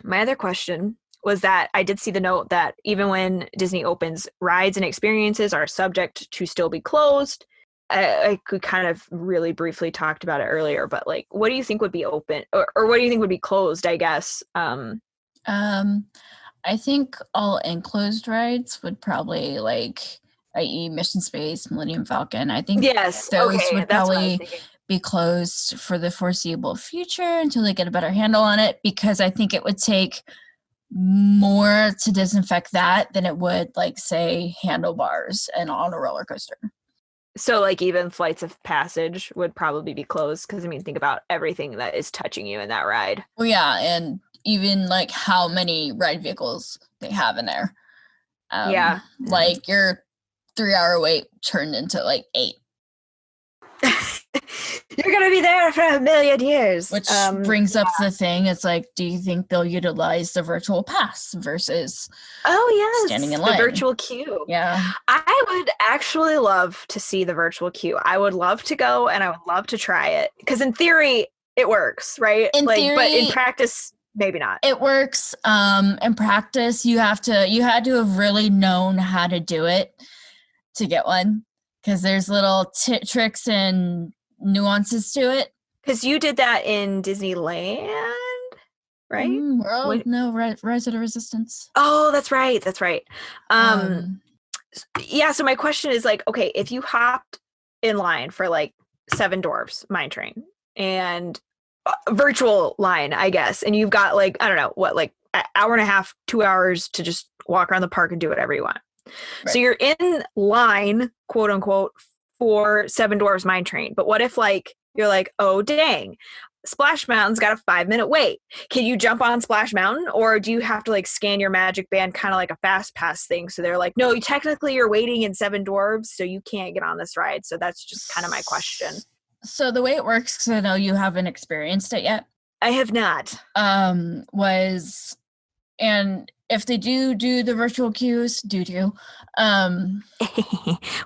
my other question was that I did see the note that even when Disney opens, rides and experiences are subject to still be closed. I could kind of really briefly talked about it earlier, but like, what do you think would be open, or what do you think would be closed, I guess? I think all enclosed rides would probably, like, i.e. Mission Space, Millennium Falcon, I think those would probably be closed for the foreseeable future until they get a better handle on it, because I think it would take more to disinfect that than it would, like, say, handlebars and on a roller coaster. So, like, even Flights of Passage would probably be closed, because, I mean, think about everything that is touching you in that ride. Well, yeah, and even, like, how many ride vehicles they have in there. Like, your 3-hour wait turned into, like, 8. You're going to be there for 1,000,000 years. Which brings up the thing. It's like, do you think they'll utilize the virtual pass versus standing in line? The virtual queue. Yeah. I would actually love to see the virtual queue. I would love to go, and I would love to try it. Because in theory, it works, right? In theory, but in practice, Maybe not. It works. In practice, you had to have really known how to do it to get one, because there's little tricks and nuances to it. Because you did that in Disneyland, right? World, no, Rise of the Resistance. Oh, that's right. That's right. Yeah, so my question is like, okay, if you hopped in line for like Seven Dwarfs Mine Train and virtual line, I guess, and you've got like, I don't know, what, like an hour and a half, 2 hours to just walk around the park and do whatever you want. Right. So you're in line, quote unquote, for Seven Dwarfs Mine Train. But what if like, you're like, oh, dang, Splash Mountain's got a 5-minute wait. Can you jump on Splash Mountain, or do you have to like scan your magic band, kind of like a fast pass thing? So they're like, no, technically you're waiting in Seven Dwarfs, so you can't get on this ride. So that's just kind of my question. So the way it works, because I know you haven't experienced it yet. I have not. And if they do the virtual queues,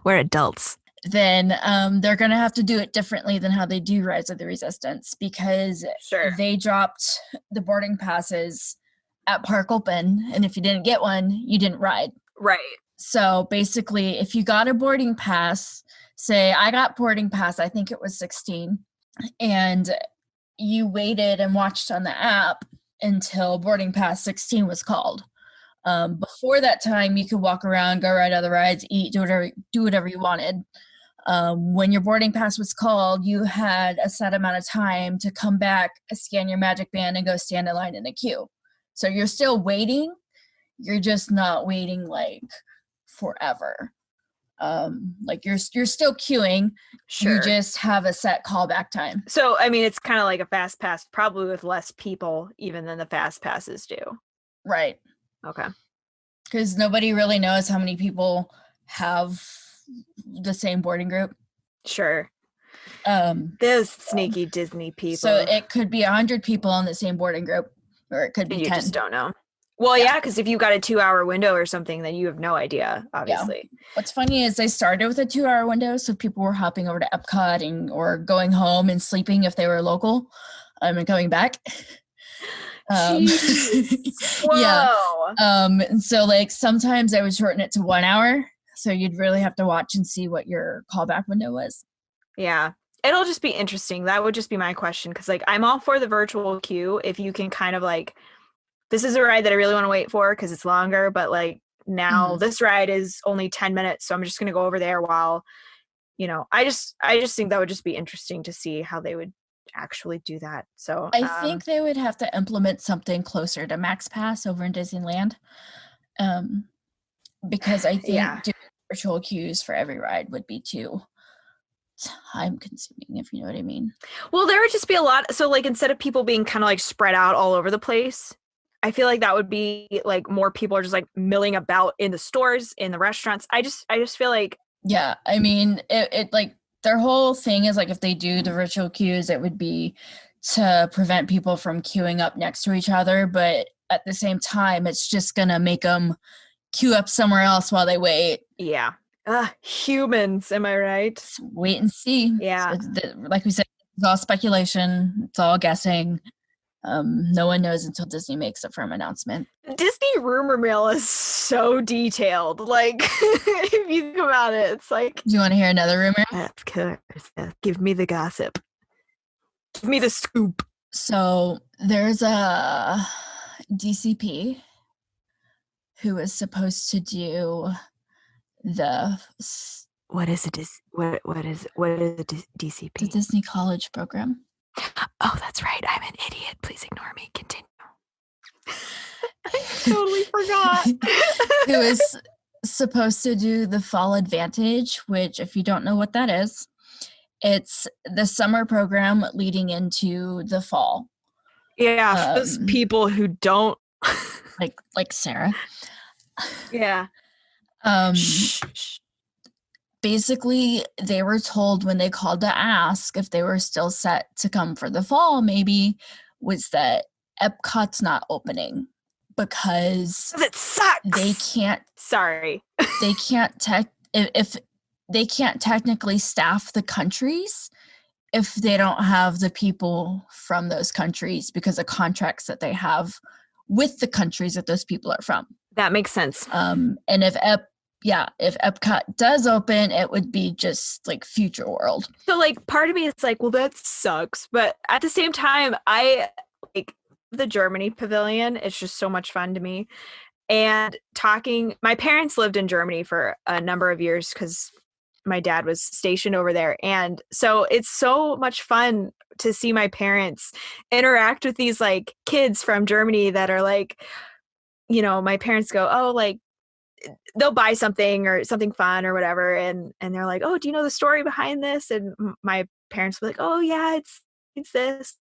we're adults. Then they're going to have to do it differently than how they do Rise of the Resistance, because they dropped the boarding passes at Park Open, and if you didn't get one, you didn't ride. Right. So basically, if you got a boarding pass, say I got boarding pass, I think it was 16, and you waited and watched on the app until boarding pass 16 was called. Before that time, you could walk around, go ride other rides, eat, do whatever you wanted. When your boarding pass was called, you had a set amount of time to come back, scan your magic band, and go stand in line in a queue. So you're still waiting. You're just not waiting like forever. Like you're still queuing. Sure. You just have a set callback time. So I mean, it's kind of like a fast pass, probably with less people even than the fast passes do. Right. Okay. Because nobody really knows how many people have the same boarding group. Sure. Those sneaky Disney people. So it could be 100 people in the same boarding group, or it could be 10. You just don't know. Well, yeah, because if you've got a 2-hour window or something, then you have no idea, obviously. Yeah. What's funny is they started with a 2-hour window, so people were hopping over to Epcot or going home and sleeping if they were local, and coming back. Whoa. And so like sometimes I would shorten it to 1 hour, so you'd really have to watch and see what your callback window was. Yeah, it'll just be interesting. That would just be my question, because like I'm all for the virtual queue if you can kind of like, this is a ride that I really want to wait for because it's longer, but like now this ride is only 10 minutes, so I'm just gonna go over there while, you know, I just think that would just be interesting to see how they would actually do that. So I think they would have to implement something closer to Max Pass over in Disneyland, because I think doing virtual queues for every ride would be too time consuming, if you know what I mean. Well, there would just be a lot. So like instead of people being kind of like spread out all over the place, I feel like that would be like more people are just like milling about in the stores, in the restaurants. I just feel like, yeah, I mean it like their whole thing is like if they do the virtual queues, it would be to prevent people from queuing up next to each other, but at the same time it's just gonna make them queue up somewhere else while they wait. Yeah. Humans, am I right? Just wait and see. Yeah. So like we said, it's all speculation. It's all guessing. No one knows until Disney makes a firm announcement. Disney rumor mill is so detailed. Like, if you think about it, it's like... Do you want to hear another rumor? Of course. Give me the gossip. Give me the scoop. So there's a DCP who is supposed to do the... What is a DCP? The Disney College Program. Oh, that's right. I'm an idiot. Please ignore me. Continue. I totally forgot. Who is supposed to do the Fall Advantage, which, if you don't know what that is, it's the summer program leading into the fall. Yeah, those people who don't like Sarah. Yeah. Basically, they were told when they called to ask if they were still set to come for the fall, maybe, was that Epcot's not opening because it sucks. They can't. Sorry. They can't if they can't technically staff the countries if they don't have the people from those countries because of contracts that they have with the countries that those people are from. That makes sense. And if Epcot does open, it would be just like Future World. So like part of me is like, well, that sucks. But at the same time, I like the Germany pavilion. It's just so much fun to me. And my parents lived in Germany for a number of years because my dad was stationed over there. And so it's so much fun to see my parents interact with these like kids from Germany that are like, you know, my parents go, oh, like they'll buy something or something fun or whatever. And they're like, oh, do you know the story behind this? And my parents were like, oh yeah, it's this.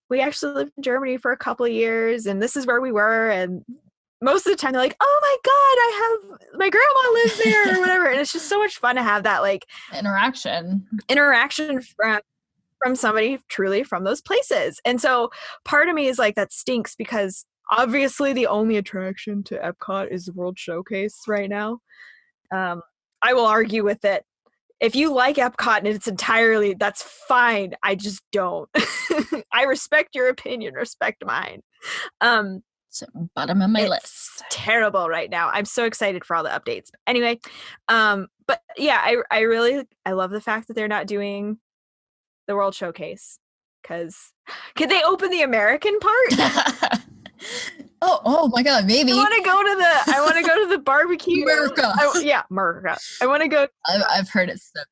We actually lived in Germany for a couple of years and this is where we were. And most of the time they're like, oh my God, my grandma lives there or whatever. And it's just so much fun to have that like interaction from somebody truly from those places. And so part of me is like, that stinks because obviously the only attraction to Epcot is the World Showcase right now. I will argue with it. If you like Epcot and it's entirely, that's fine. I just don't. I respect your opinion, respect mine. So bottom of my list. It's terrible right now. I'm so excited for all the updates. Anyway, but yeah, I love the fact that they're not doing the World Showcase because could they open the American part? oh my God, maybe. I want to go to the barbecue. America. America. I want to go. I've heard it's so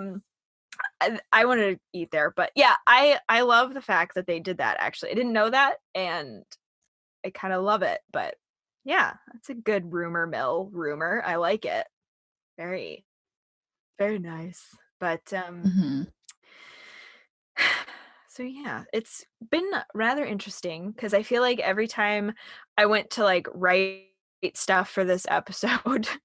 good. I want to eat there, but yeah, I love the fact that they did that. Actually, I didn't know that, and I kind of love it. But yeah, that's a good rumor. I like it. Very, very nice. But so yeah, it's been rather interesting because I feel like every time I went to like write stuff for this episode to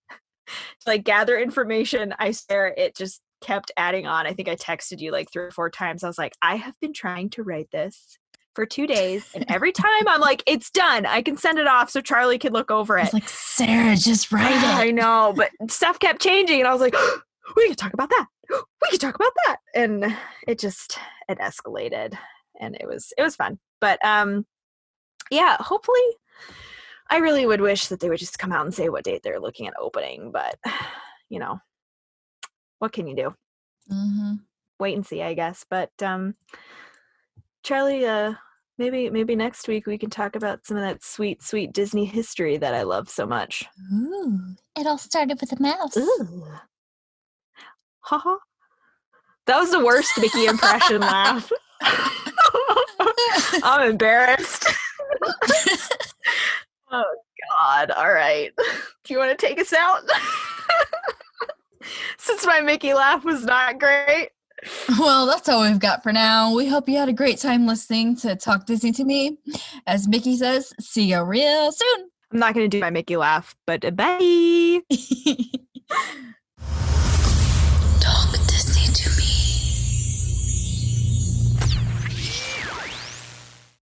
like gather information, I swear it just kept adding on. I think I texted you like 3 or 4 times. I was like, I have been trying to write this for 2 days, and every time I'm like, it's done. I can send it off so Charlie can look over it. It's like, Sarah, just write it. I know, but stuff kept changing, and I was like, we could talk about that. We could talk about that, and it escalated, and it was fun. But yeah, hopefully, I really would wish that they would just come out and say what date they're looking at opening. But you know, what can you do? Wait and see, I guess. But Charlie, maybe next week we can talk about some of that sweet Disney history that I love so much. Ooh, it all started with a mouse. Ooh. Haha. That was the worst Mickey impression laugh. I'm embarrassed. Oh God. All right. Do you want to take us out? Since my Mickey laugh was not great. Well, that's all we've got for now. We hope you had a great time listening to Talk Disney to Me. As Mickey says, see you real soon. I'm not going to do my Mickey laugh, but bye.